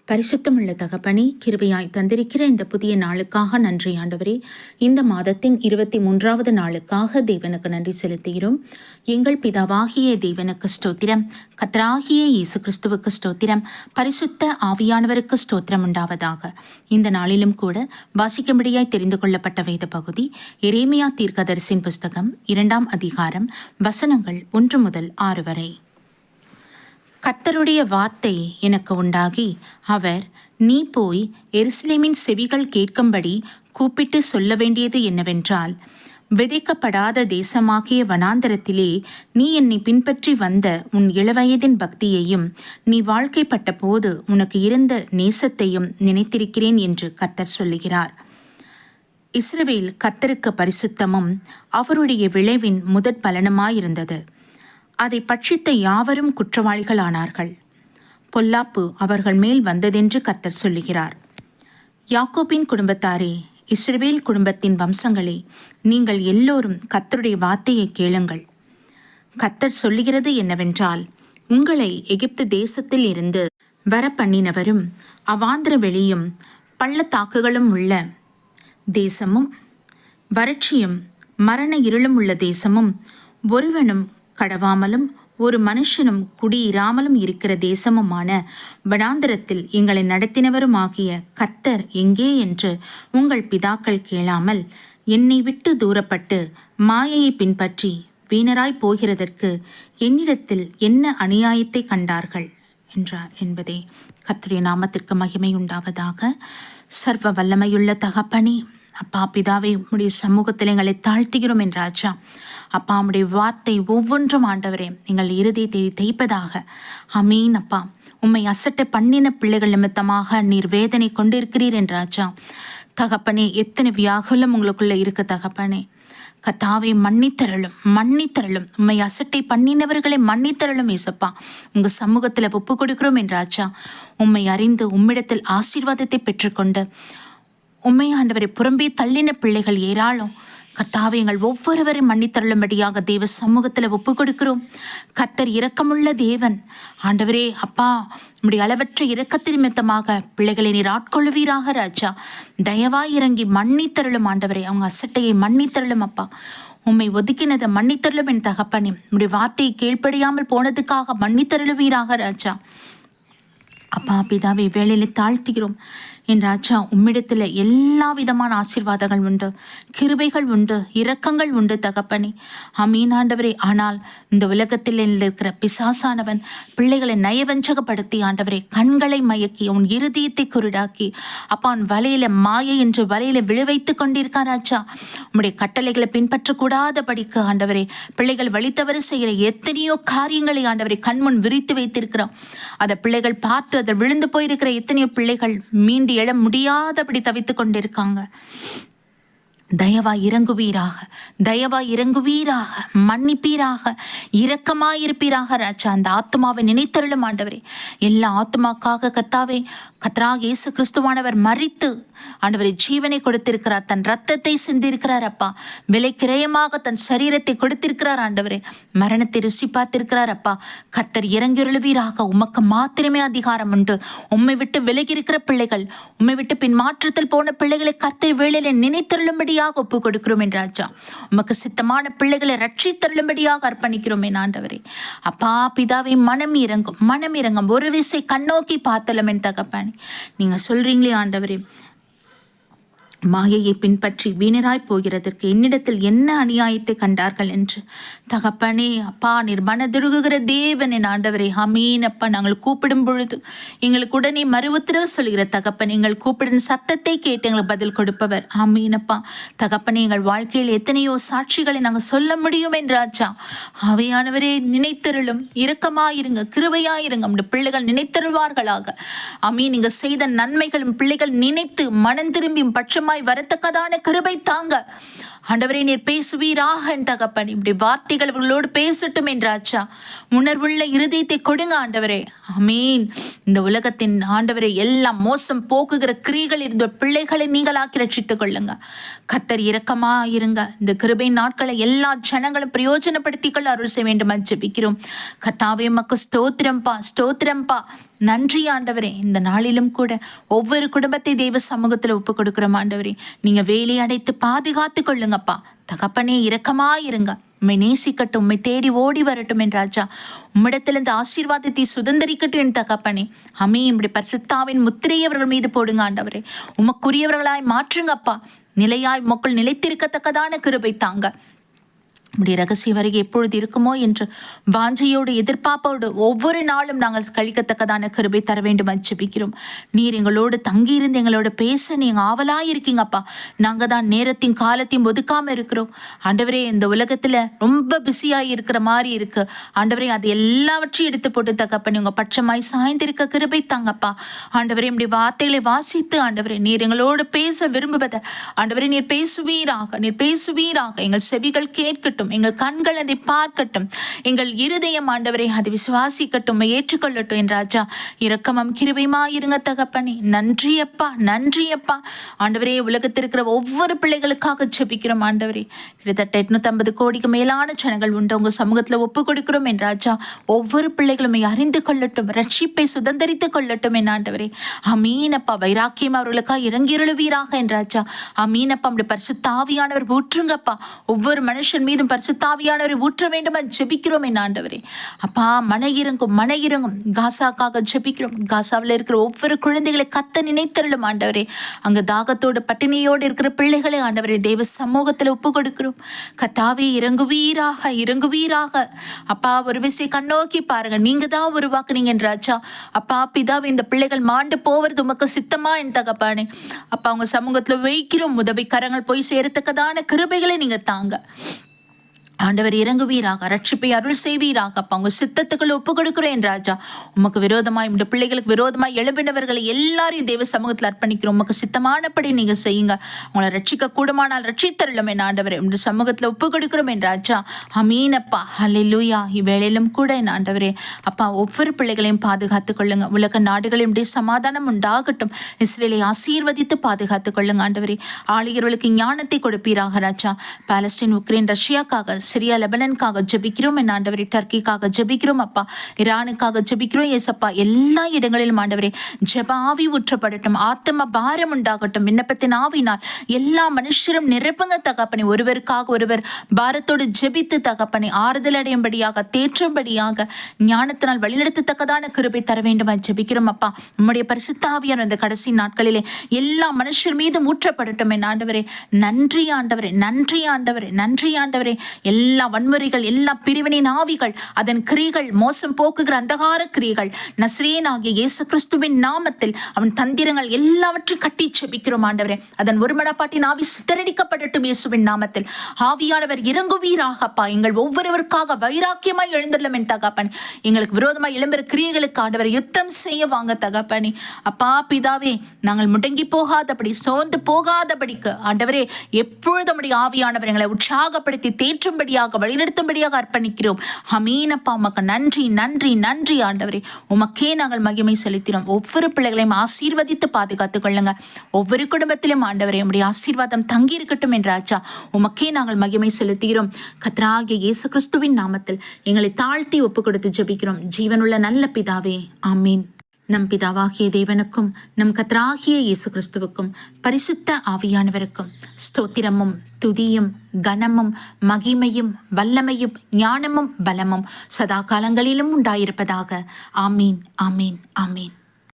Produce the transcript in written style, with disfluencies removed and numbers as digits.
பரிசுத்தமுள்ள தகப்பனே, கிருபையாய் தந்திருக்கிற இந்த புதிய நாளுக்காக நன்றி ஆண்டவரே. இந்த மாதத்தின் 23வது நாளுக்காக தேவனுக்கு நன்றி செலுத்துகிறோம். எங்கள் பிதாவாகிய தேவனுக்கு ஸ்தோத்திரம், கர்த்தராகிய இயேசு கிறிஸ்துவுக்கு ஸ்தோத்திரம், பரிசுத்த ஆவியானவருக்கு ஸ்தோத்திரம் உண்டாவதாக. இந்த நாளிலும் கூட வாசிக்கும்படியாய் தெரிந்து கொள்ளப்பட்ட வேத பகுதி எரேமியா தீர்க்கதரிசியின் புஸ்தகம் 2ஆம் அதிகாரம் வசனங்கள் 1 முதல் 6 வரை. கர்த்தருடைய வார்த்தை எனக்கு உண்டாகி, அவர், நீ போய் எருசலேமின் செவிகள் கேட்கும்படி கூப்பிட்டு சொல்ல வேண்டியது என்னவென்றால், விதைக்கப்படாத தேசமாகிய வனாந்தரத்திலே நீ என்னை பின்பற்றி வந்த உன் இளவயதின் பக்தியையும் நீ வாழ்க்கைப்பட்ட போது உனக்கு இருந்த நேசத்தையும் நினைத்திருக்கிறேன் என்று கர்த்தர் சொல்லுகிறார். இஸ்ரவேல் கர்த்தருக்கு பரிசுத்தமும் அவருடைய விளைவின் முதற் பலனுமாயிருந்தது. அதை பட்சித்த யாவரும் குற்றவாளிகளானார்கள். பொல்லாப்பு அவர்கள் மேல் வந்ததென்று கர்த்தர் சொல்லுகிறார். யாக்கோபின் குடும்பத்தாரே, இஸ்ரவேல் குடும்பத்தின் வம்சங்களே, நீங்கள் எல்லோரும் கர்த்தருடைய வார்த்தையை கேளுங்கள். கர்த்தர் சொல்லுகிறது என்னவென்றால், உங்களை எகிப்து தேசத்தில் இருந்து வர பண்ணினவரும் அவாந்திர வெளியும் பள்ளத்தாக்குகளும் உள்ள தேசமும் வறட்சியும் மரண இருளும் உள்ள தேசமும் ஒருவனும் கடவாமலும் ஒரு மனுஷனும் குடியிராமலும் இருக்கிற தேசமுமான வனாந்தரத்தில் எங்களை நடத்தினவருமாகிய கர்த்தர் எங்கே என்று உங்கள் பிதாக்கள் கேளாமல் என்னை விட்டு தூரப்பட்டு மாயையை பின்பற்றி வீணராய் போகிறதற்கு என்னிடத்தில் என்ன அநியாயத்தை கண்டார்கள் என்றார் என்பதே. கர்த்தருடைய நாமத்திற்கு மகிமை உண்டாவதாக. சர்வ வல்லமையுள்ள தகப்பனே, அப்பா பிதாவை உம்முடைய சமூகத்தில் எங்களை தாழ்த்துகிறோம் என்றாச்சா. அப்பா, உம்முடைய வார்த்தை ஒவ்வொன்றும் ஆண்டவரே எங்கள் இருதயத்தை தேய்ப்பதாக. அமீன். அப்பா, உம்மை அசட்டை பண்ணின பிள்ளைகள் நிமித்தமாக நீர் வேதனை கொண்டிருக்கிறீர் என்றாச்சா. தகப்பனே, எத்தனை வியாகுலம் உங்களுக்குள்ள இருக்கு தகப்பனே. கர்த்தாவை மன்னித்தரலும் மன்னித்தரலும், உம்மை அசட்டை பண்ணினவர்களை மன்னித்தரலும் ஏசப்பா. உங்க சமூகத்துல ஒப்பு கொடுக்கிறோம் என்றாச்சா. உம்மை அறிந்து உம்மிடத்தில் ஆசீர்வாதத்தை பெற்றுக்கொண்டு உம்மை ஆண்டவரை புறம்பே தள்ளின பிள்ளைகள் ஏராளம். கர்த்தாவை எங்கள் ஒவ்வொருவரையும் மன்னித்தருளும்படியாக தேவ சமூகத்தில் ஒப்பு கொடுக்கிறோம். கர்த்தர் இரக்கமுள்ள தேவன் ஆண்டவரே. அப்பா, நம்முடைய அளவற்ற இரக்கத்தின் நிமித்தமாக பிள்ளைகளை நீர் ஆட்கொள்வீராக ராஜா. தயவாய் இறங்கி மன்னித்தருளும் ஆண்டவரே. அவங்க அசட்டையை மன்னித்தருளும் அப்பா. உம்மை ஒதுக்கினதை மன்னித்தருளும் என் தகப்பனே. நம்முடைய வார்த்தையை கீழ்ப்படியாமல் போனதுக்காக மன்னித்தருளுவீராக ராஜா. அப்பா பிதாவை வேளையில தாழ்த்துகிறோம் என் ராஜா. உம்மிடத்தில் எல்லா விதமான ஆசீர்வாதங்கள் உண்டு, கிருபைகள் உண்டு, இரக்கங்கள் உண்டு தகப்பனே. ஆண்டவரே. ஆனால் இந்த உலகத்தில் இருக்கிற பிசாசானவன் பிள்ளைகளை நயவஞ்சகப்படுத்தி ஆண்டவரே கண்களை மயக்கி உன் இருதயத்தை குருடாக்கி அப்பா உன் வலையில மாயை என்று வலையில விழுவைத்து கொண்டிருக்கான் ராஜா. உம்முடைய கட்டளைகளை பின்பற்றக்கூடாதபடிக்கு ஆண்டவரே பிள்ளைகள் வழித்தவறு செய்கிற எத்தனையோ காரியங்களை ஆண்டவரை கண்முன் விரித்து வைத்திருக்கிறோம். அதை பிள்ளைகள் பார்த்து அதில் விழுந்து போயிருக்கிற எத்தனையோ பிள்ளைகள் மீண்டு எழ முடியாதபடி தவித்துக் கொண்டிருக்காங்க. தயவாய் இறங்குவீராக, தயவாய் இறங்குவீராக, மன்னிப்பீராக, இரக்கமாயிருப்பீராக ராஜா. அந்த ஆத்மாவை நினைத்தருளும் ஆண்டவரே. எல்லா ஆத்மாக்காக கர்த்தாவே, கர்த்தராகிய இயேசு கிறிஸ்துவானவர் மரித்து ஆண்டவரை ஜீவனை கொடுத்திருக்கிறார், தன் ரத்தத்தை சிந்திருக்கிறார் அப்பா. விலை கிரயமாக தன் சரீரத்தை கொடுத்திருக்கிறார் ஆண்டவரே. மரணத்தை ருசி பார்த்திருக்கிறார் அப்பா. கர்த்தர் இறங்கிருளுவீராக. உமக்கு மாத்திரமே அதிகாரம் உண்டு. உம்மை விட்டு விலகி இருக்கிற பிள்ளைகள், உம்மை விட்டு பின் மாற்றத்தில் போன பிள்ளைகளை கர்த்தர் வேளையில நினைத்தருளும்படியாக ஒப்பு கொடுக்கிறோம் என்றாச்சா. உமக்கு சித்தமான பிள்ளைகளை ரட்சித்தருளும்படியாக அர்ப்பணிக்கிறோம் என் ஆண்டவரே. அப்பா பிதாவை மனம் இறங்கும், மனம் இறங்கும். ஒரு விசை கண்ணோக்கி பார்த்தலும் என் தகப்பனே. நீங்க சொல்றீங்களே ஆண்டவரே, மாயையை பின்பற்றி வீணராய் போகிறதற்கு என்னிடத்தில் என்ன அநியாயத்தை கண்டார்கள் என்று. தகப்பனே அப்பா, நீர் மனதுருகுகிற தேவன் என் ஆண்டவரே. ஆமீன் அப்பா. நாங்கள் கூப்பிடும் பொழுது எங்களுக்கு உடனே மறு உத்தரவு சொல்கிற தகப்பன், எங்கள் கூப்பிடும் சத்தத்தை கேட்டு எங்களுக்கு பதில் கொடுப்பவர். ஆமீன் அப்பா. தகப்பனே, எங்கள் வாழ்க்கையில் எத்தனையோ சாட்சிகளை நாங்கள் சொல்ல முடியும் என்றாச்சா. ஆவியானவரே, நினைத்தருளும், இரக்கமாயிருங்க, கிருபையாயிருங்க. நம்முடைய பிள்ளைகள் நினைத்தருள்வார்களாக. ஆமீன். நீங்க செய்த நன்மைகளும் பிள்ளைகள் நினைத்து மனம் திரும்பி பட்சமாய் வரத்தக்கதான கிருபை தாங்க ஆண்டவரே. நீர் பேசுவீராக என் தகப்பன். இப்படி வார்த்தைகள் அவர்களோடு பேசட்டும் என்றாச்சா. உணர்வுள்ள இருதயத்தை கொடுங்க ஆண்டவரே. ஆமீன். இந்த உலகத்தின் ஆண்டவரே எல்லாம் மோசம் போக்குகிற கிரிகள் இருந்த பிள்ளைகளை நீங்களாக்கி ரட்சித்துக் கொள்ளுங்க. கர்த்தர் இரக்கமா இருங்க. இந்த கிருபை நாட்களை எல்லா ஜனங்களும் பிரயோஜனப்படுத்திக் கொள்ள அருள் செய்ய வேண்டும் ஜெபிக்கிறோம். கர்த்தாவே உமக்கு ஸ்தோத்திரம்பா, ஸ்தோத்திரம்பா. நன்றி ஆண்டவரே. இந்த நாளிலும் கூட ஒவ்வொரு குடும்பத்தை தெய்வ சமூகத்தில் ஒப்பு கொடுக்கிறோம் ஆண்டவரே. நீங்க வேலி அடைத்து பாதுகாத்து கொள்ளுங்கப்பா. தகப்பனே இரக்கமாயிருங்க. உம்மை நேசிக்கட்டும், உம்மை தேடி ஓடி வரட்டும் என் ராஜா. உம்மிடத்திலிருந்து ஆசீர்வாதத்தை சுதந்திரிக்கட்டும் என் தகப்பனே. அமீ இப்படி பரிசுத்தாவின் முத்திரையை அவர்கள் மீது போடுங்க ஆண்டவரே. உமக்குரியவர்களாய் மாற்றுங்கப்பா. நிலையாய் மக்கள் நிலைத்திருக்கத்தக்கதான கிருபை தாங்க. நம்முடைய ரகசிய வருகை எப்பொழுது இருக்குமோ என்று வாஞ்சையோடு எதிர்பார்ப்போடு ஒவ்வொரு நாளும் நாங்கள் கழிக்கத்தக்கதான கிருபை தர வேண்டும் ஜெபிக்கிறோம். நீர் எங்களோடு தங்கியிருந்து எங்களோட பேச நீங்க ஆவலாயிருக்கீங்கப்பா. நாங்கள் தான் நேரத்தையும் காலத்தையும் ஒதுக்காம இருக்கிறோம் ஆண்டவரே. இந்த உலகத்துல ரொம்ப பிஸியாகி இருக்கிற மாதிரி இருக்கு ஆண்டவரே. அது எல்லாவற்றையும் எடுத்து போட்டு தகப்பனே உங்க பட்சமாய் சாய்ந்திருக்க கிருபை தாங்கப்பா ஆண்டவரே. நம்முடைய வார்த்தைகளை வாசித்து ஆண்டவரே நீர் எங்களோடு பேச விரும்புவதை ஆண்டவரே நீர் பேசுவீராக, நீர் பேசுவீராக. எங்கள் செவிகள் கேட்கட்டும், எங்கள் கண்கள் அதை பார்க்கட்டும், எங்கள் இருதயம் ஆண்டவரை அதை விசுவாசிக்கட்டும், ஏற்றுக்கொள்ளட்டும் என் ராஜா. இரக்கமும் கிருபையுமா இருங்க தகப்பனே. நன்றி அப்பா, நன்றி அப்பா ஆண்டவரே. உலகத்தில் இருக்கிற ஒவ்வொரு பிள்ளைகளுக்காக ஜெபிக்கிறோம் ஆண்டவரே. கிட்டத்தட்ட 850 கோடிக்கு மேலான ஜனங்கள் உண்டு உங்க சமூகத்துல ஒப்பு கொடுக்கிறோம் என் ராஜா. ஒவ்வொரு பிள்ளைகளுமே அறிந்து கொள்ளட்டும், ரட்சிப்பை சுதந்திரித்துக் கொள்ளட்டும் என் ஆண்டவரே. அமீனப்பா. வைராக்கியம் அவர்களுக்காக இறங்கிருளுவீராக என் ராஜா. அமீனப்பா. அப்படி பரிசுத்த ஆவியானவர் ஊற்றுங்கப்பா. ஒவ்வொரு மனுஷன் மீதும் பரிசுத்தாவியானவரை ஊற்ற வேண்டும் ஜெபிக்கிறோம் என் ஆண்டவரே. அப்பா மன இறங்கும் காசாக்காக ஜெபிக்கிறோம். காசாவில் இருக்கிற ஒவ்வொரு குழந்தைகளை கத்த நினைத்தருளும் ஆண்டவரே. அங்கு தாகத்தோடு பட்டினியோடு இருக்கிற பிள்ளைகளை ஆண்டவரே தெய்வ சமூகத்தில் ஒப்பு கொடுக்கிறோம். கத்தாவே இறங்குவீராக, இறங்குவீராக. அப்பா ஒரு விசை கண்ணோக்கி பாருங்க. நீங்க தான் உருவாக்குனீங்க என்றாச்சா. அப்பா பிதாவே இந்த பிள்ளைகள் மாண்டு போவது உமக்கு சித்தமா என் தகப்பானே. அப்பா அவங்க சமூகத்துல வைக்கிறோம். உதவி கரங்கள் போய் சேரத்தக்கதான கிருபைகளை நீங்க தாங்க ஆண்டவர். இறங்குவீராக, ரட்சிப்பை அருள் செய்வீராக. அப்ப அவங்க சித்தத்துக்கள் ஒப்பு கொடுக்கிறேன் ராஜா. உமக்கு விரோதமாய் இந்த பிள்ளைகளுக்கு விரோதமாய் எழுப்பினவர்களை எல்லாரையும் தெய்வ சமூகத்தில் அர்ப்பணிக்கிறோம். உமக்கு சித்தமானபடி நீங்க செய்யுங்க. உங்களை ரட்சிக்க கூடுமானால் ரட்சித்தருளும் என் ஆண்டவரை உங்க சமூகத்துல ஒப்பு கொடுக்கிறோம் என் ராஜா. அமீனப்பா. ஹல்லேலூயா. இவ்வேளையிலும் கூட என் ஆண்டவரே அப்பா ஒவ்வொரு பிள்ளைகளையும் பாதுகாத்துக் கொள்ளுங்க. உலக நாடுகளின் சமாதானம் உண்டாகட்டும். இஸ்ரேலை ஆசீர்வதித்து பாதுகாத்துக் கொள்ளுங்க ஆண்டவரே. ஆளுகிறவர்களுக்கு ஞானத்தை கொடுப்பீராக ராஜா. பாலஸ்தீன், உக்ரைன், ரஷ்யாக்காக, சிரியா, லெபனனுக்காக ஜெபிக்கிறோம் என் ஆண்டவரே. டர்க்கிக்காக ஜெபிக்கிறோம் அப்பா. ஈரானுக்காக ஜெபிக்கிறோம் ஏசப்பா. எல்லா இடங்களிலும் ஆண்டவரே ஜெப ஆவி ஊற்றப்படட்டும். ஆத்ம பாரம் உண்டாகட்டும். விண்ணப்பத்தின் ஆவினால் எல்லா மனுஷரும் நிரப்புங்க தகப்பனை. ஒருவருக்காக ஒருவர் பாரத்தோடு ஜெபித்து தகப்பனை ஆறுதல் அடையும்படியாக, தேற்றும்படியாக, ஞானத்தினால் வழிநடத்தத்தக்கதான கிருபை தர வேண்டும் ஜெபிக்கிறோம் அப்பா. நம்முடைய பரிசுத்த ஆவியான இந்த கடைசி நாட்களிலே எல்லா மனுஷர் மீதும் ஊற்றப்படட்டும் என் ஆண்டவரே. நன்றி ஆண்டவரே, நன்றி ஆண்டவரே, நன்றி ஆண்டவரே. எல்லா வன்முறைகள், எல்லா பிரிவினின் ஆவிகள், அதன் கிரிகள், மோசம் போக்குகிற அந்தகார கிரிகள் நசரேயனாகிய இயேசு கிறிஸ்துவின் நாமத்தில் அவன் தந்திரங்கள் எல்லாவற்றையும் கட்டி செபிக்கிறோம் ஆண்டவரே. அதன் ஒருமனப்பாட்டின் ஆவி சிதறடிக்கப்படட்டும் இயேசுவின் நாமத்தில். ஆவியானவர் இறங்குவீராகப்பா. எங்கள் ஒவ்வொருவருக்காக வைராக்கியமாய் எழுந்துள்ளம் என் தகப்பன். எங்களுக்கு விரோதமாய் எழும்புற கிரியைகளுக்கு ஆண்டவரை யுத்தம் செய்ய வாங்க தகப்பனே. அப்பா பிதாவே நாங்கள் முடங்கி போகாதபடி, சோர்ந்து போகாதபடிக்கு ஆண்டவரே எப்பொழுது நம்முடைய ஆவியானவர் எங்களை உற்சாகப்படுத்தி தேற்றும்படியாக, வழிநடத்தும்படியாக அர்ப்பணிக்கிறோம். அமீனப்பா. உமக்கு நன்றி, நன்றி, நன்றி ஆண்டவரே. உமக்கே நாங்கள் மகிமை செலுத்தினோம். ஒவ்வொரு பிள்ளைகளையும் ஆசீர்வதித்து பாதுகாத்துக் கொள்ளுங்க. ஒவ்வொரு குடும்பத்திலும் ஆண்டவரே உம்முடைய ஆசீர்வாதம் தங்கி இருக்கட்டும் என்றாச்சா. உமக்கே நாங்கள் மகிமை செலுத்துகிறோம். கர்த்தராகிய இயேசு கிறிஸ்துவின் நாமத்தில் எங்களை தாழ்த்தி ஒப்பு கொடுத்து ஜெபிக்கிறோம். ஜீவனுள்ள நல்ல பிதாவே, ஆமீன். நம் பிதாவாகிய தேவனுக்கும் நம் கர்த்தராகிய இயேசு கிறிஸ்துவுக்கும் பரிசுத்த ஆவியானவருக்கும் ஸ்தோத்திரமும் துதியும் கனமும் மகிமையும் வல்லமையும் ஞானமும் பலமும் சதா காலங்களிலும் உண்டாயிருப்பதாக. ஆமீன், ஆமீன், ஆமீன்.